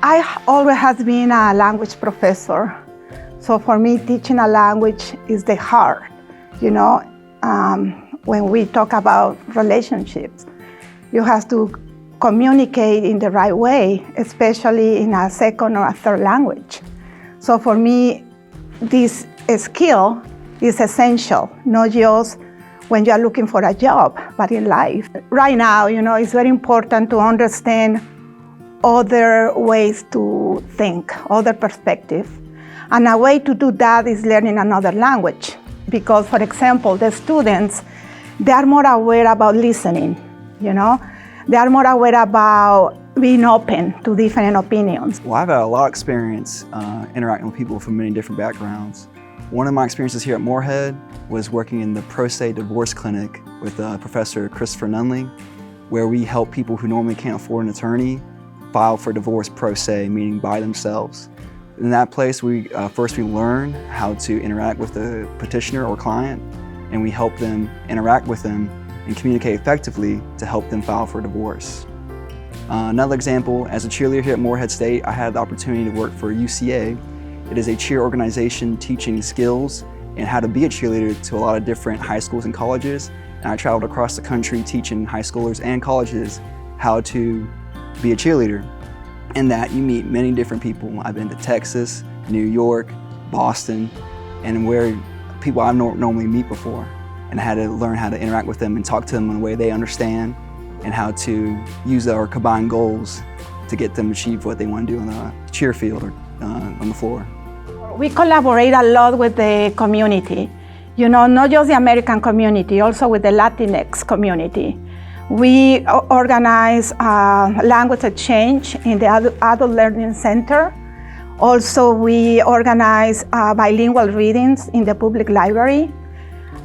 I always has been a language professor. So for me, teaching a language is the heart, when we talk about relationships. You have to communicate in the right way, especially in a second or a third language. So for me, this skill is essential, not just when you are looking for a job, but in life. Right now, it's very important to understand other ways to think, other perspectives. And a way to do that is learning another language. Because, for example, the students, they are more aware about listening, They are more aware about being open to different opinions. Well, I've had a lot of experience interacting with people from many different backgrounds. One of my experiences here at Moorhead was working in the pro se divorce clinic with Professor Christopher Nunley, where we help people who normally can't afford an attorney file for divorce pro se, meaning by themselves. In that place, we learn how to interact with the petitioner or client, and we help them interact with them and communicate effectively to help them file for divorce. Another example, as a cheerleader here at Moorhead State, I had the opportunity to work for UCA. It is a cheer organization teaching skills and how to be a cheerleader to a lot of different high schools and colleges. And I traveled across the country teaching high schoolers and colleges how to be a cheerleader. In that, you meet many different people. I've been to Texas, New York, Boston, and where people I normally meet before, and I had to learn how to interact with them and talk to them in a way they understand, and how to use our combined goals to get them to achieve what they want to do on the cheer field or on the floor. We collaborate a lot with the community, not just the American community, also with the Latinx community. We organize language exchange in the Adult Learning Center. Also, we organize bilingual readings in the public library.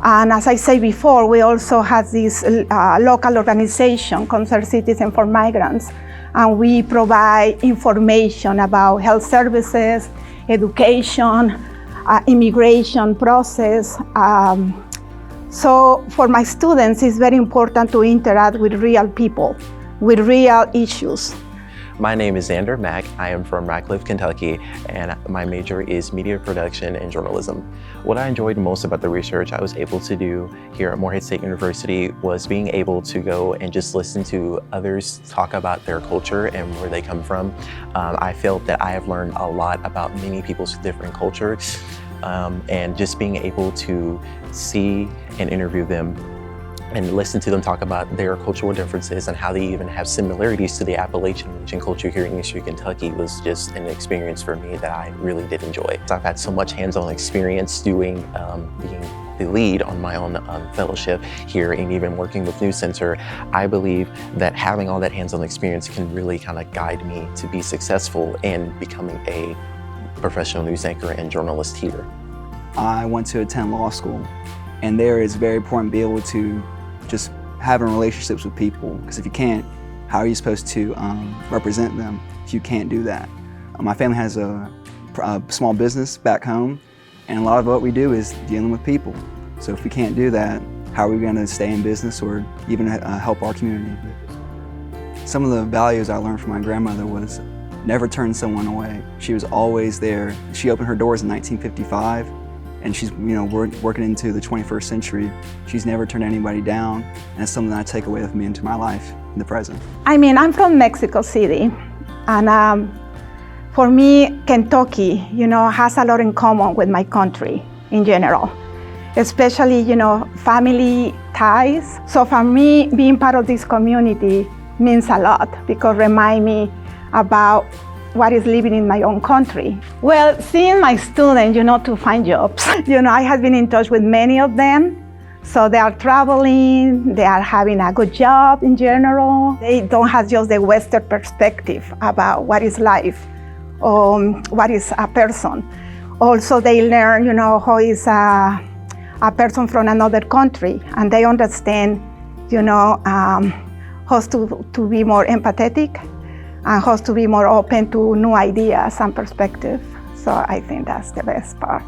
And as I said before, we also have this local organization, Concerned Citizen for Migrants, and we provide information about health services, education, immigration process. So for my students, it's very important to interact with real people, with real issues. My name is Xander Mack. I am from Radcliffe, Kentucky, and my major is media production and journalism. What I enjoyed most about the research I was able to do here at Moorhead State University was being able to go and just listen to others talk about their culture and where they come from. I felt that I have learned a lot about many people's different cultures, and just being able to see and interview them and listen to them talk about their cultural differences and how they even have similarities to the Appalachian region culture here in Eastern Kentucky was just an experience for me that I really did enjoy. I've had so much hands-on experience doing, being the lead on my own fellowship here and even working with News Center. I believe that having all that hands-on experience can really kind of guide me to be successful in becoming a professional news anchor and journalist here. I went to attend law school, and there it's very important to be able to just having relationships with people, because if you can't, how are you supposed to represent them if you can't do that? My family has a small business back home, and a lot of what we do is dealing with people. So if we can't do that, how are we going to stay in business or even help our community? Some of the values I learned from my grandmother was never turn someone away. She was always there. She opened her doors in 1955. And she's working into the 21st century. She's never turned anybody down, and it's something that I take away with me into my life in the present. I'm from Mexico City, and for me, Kentucky, has a lot in common with my country in general, especially, family ties. So for me, being part of this community means a lot because it reminds me about what is living in my own country. Well, seeing my students, to find jobs. I have been in touch with many of them. So they are traveling, they are having a good job in general. They don't have just the Western perspective about what is life or what is a person. Also, they learn, how is a person from another country, and they understand, how to be more empathetic and how to be more open to new ideas and perspectives. So I think that's the best part.